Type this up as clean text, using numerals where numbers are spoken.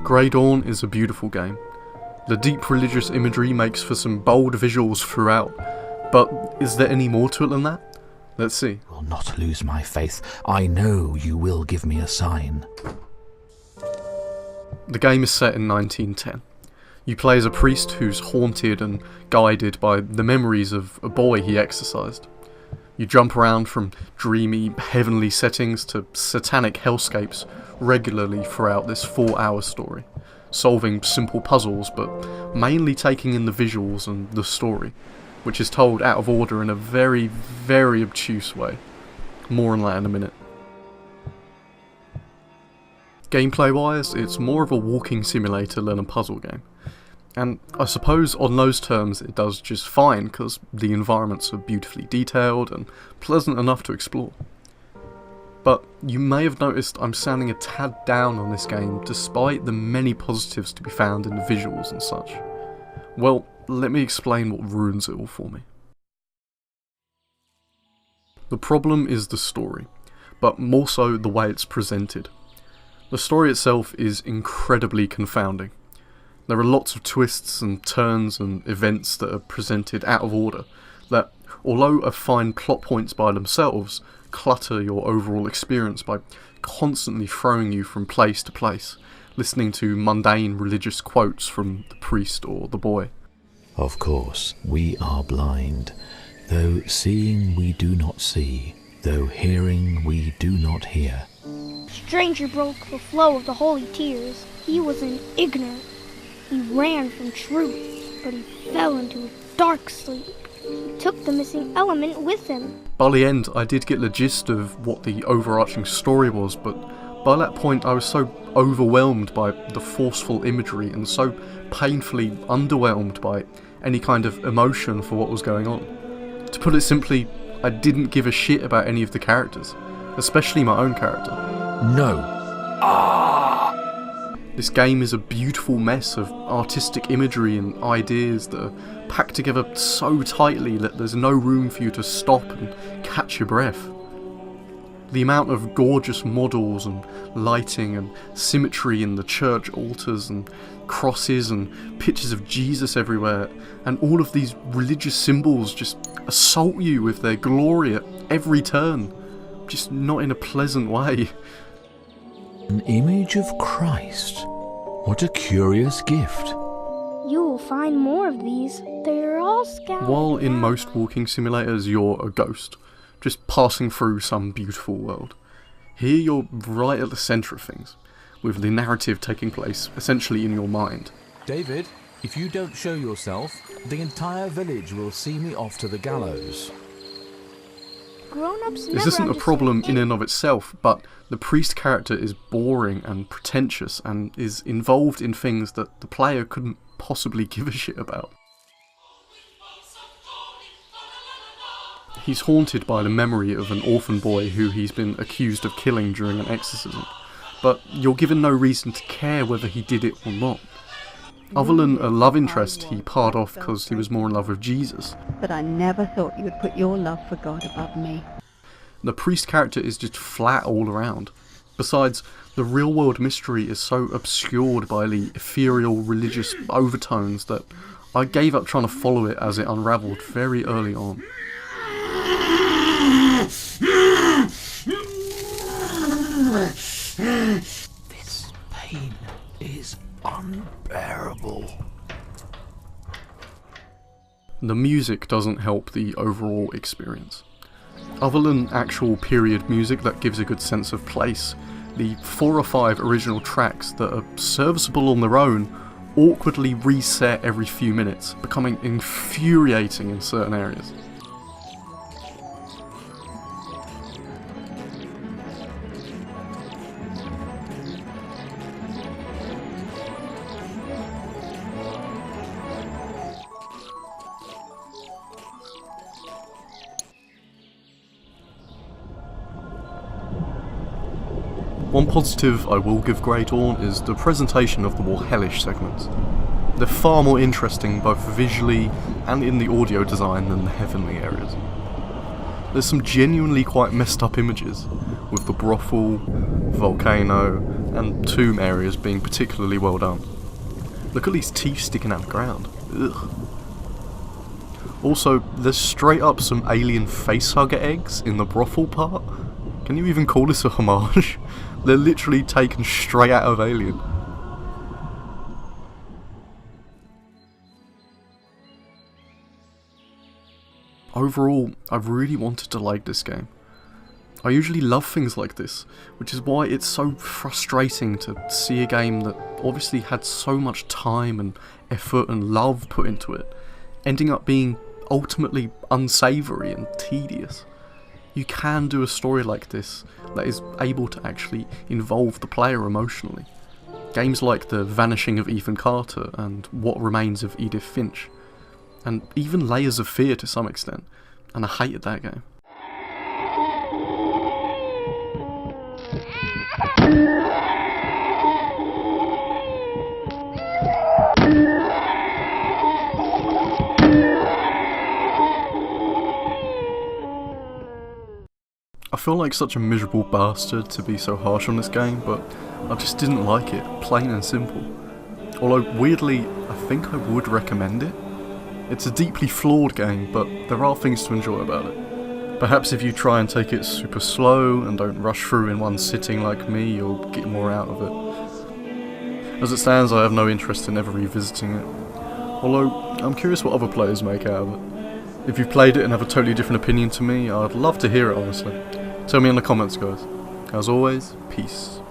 Grey Dawn is a beautiful game. The deep religious imagery makes for some bold visuals throughout, but is there any more to it than that? Let's see. I will not lose my faith. I know you will give me a sign. The game is set in 1910. You play as a priest who's haunted and guided by the memories of a boy he exorcised. You jump around from dreamy, heavenly settings to satanic hellscapes regularly throughout this 4-hour story, solving simple puzzles but mainly taking in the visuals and the story, which is told out of order in a very, very obtuse way. More on that in a minute. Gameplay wise, it's more of a walking simulator than a puzzle game. And I suppose on those terms it does just fine because the environments are beautifully detailed and pleasant enough to explore. But you may have noticed I'm sounding a tad down on this game despite the many positives to be found in the visuals and such. Well, let me explain what ruins it all for me. The problem is the story, but more so the way it's presented. The story itself is incredibly confounding. There are lots of twists and turns and events that are presented out of order that, although are fine plot points by themselves, clutter your overall experience by constantly throwing you from place to place, listening to mundane religious quotes from the priest or the boy. Of course, we are blind, though seeing we do not see, though hearing we do not hear. Stranger broke the flow of the holy tears. He was an ignorant. He ran from truth, but he fell into a dark sleep. He took the missing element with him. By the end, I did get the gist of what the overarching story was, but by that point I was so overwhelmed by the forceful imagery and so painfully underwhelmed by any kind of emotion for what was going on. To put it simply, I didn't give a shit about any of the characters, especially my own character. No. This game is a beautiful mess of artistic imagery and ideas that are packed together so tightly that there's no room for you to stop and catch your breath. The amount of gorgeous models and lighting and symmetry in the church altars and crosses and pictures of Jesus everywhere, and all of these religious symbols just assault you with their glory at every turn, just not in a pleasant way. An image of Christ. What a curious gift. You will find more of these. They are all scattered. While in most walking simulators you're a ghost, just passing through some beautiful world, here you're right at the centre of things, with the narrative taking place essentially in your mind. David, if you don't show yourself, the entire village will see me off to the gallows. Grown-ups This never isn't a problem in understand and of itself, but the priest character is boring and pretentious and is involved in things that the player couldn't possibly give a shit about. He's haunted by the memory of an orphan boy who he's been accused of killing during an exorcism, but you're given no reason to care whether he did it or not. Other than a love interest he parred off because he was more in love with Jesus. But I never thought you would put your love for God above me. The priest character is just flat all around. Besides, the real world mystery is so obscured by the ethereal religious overtones that I gave up trying to follow it as it unravelled very early on. This pain is unbearable. The music doesn't help the overall experience. Other than actual period music that gives a good sense of place, the 4 or 5 original tracks that are serviceable on their own awkwardly reset every few minutes, becoming infuriating in certain areas. One positive I will give Grey Dawn is the presentation of the more hellish segments. They're far more interesting both visually and in the audio design than the heavenly areas. There's some genuinely quite messed up images, with the brothel, volcano, and tomb areas being particularly well done. Look at these teeth sticking out the ground. Ugh. Also, there's straight up some alien facehugger eggs in the brothel part. Can you even call this a homage? They're literally taken straight out of Alien. Overall, I've really wanted to like this game. I usually love things like this, which is why it's so frustrating to see a game that obviously had so much time and effort and love put into it, ending up being ultimately unsavoury and tedious. You can do a story like this that is able to actually involve the player emotionally. Games like The Vanishing of Ethan Carter and What Remains of Edith Finch, and even Layers of Fear to some extent, and I hated that game. I feel like such a miserable bastard to be so harsh on this game, but I just didn't like it, plain and simple. Although, weirdly, I think I would recommend it. It's a deeply flawed game, but there are things to enjoy about it. Perhaps if you try and take it super slow and don't rush through in one sitting like me, you'll get more out of it. As it stands, I have no interest in ever revisiting it. Although, I'm curious what other players make out of it. If you've played it and have a totally different opinion to me, I'd love to hear it honestly. Tell me in the comments, guys. As always, peace.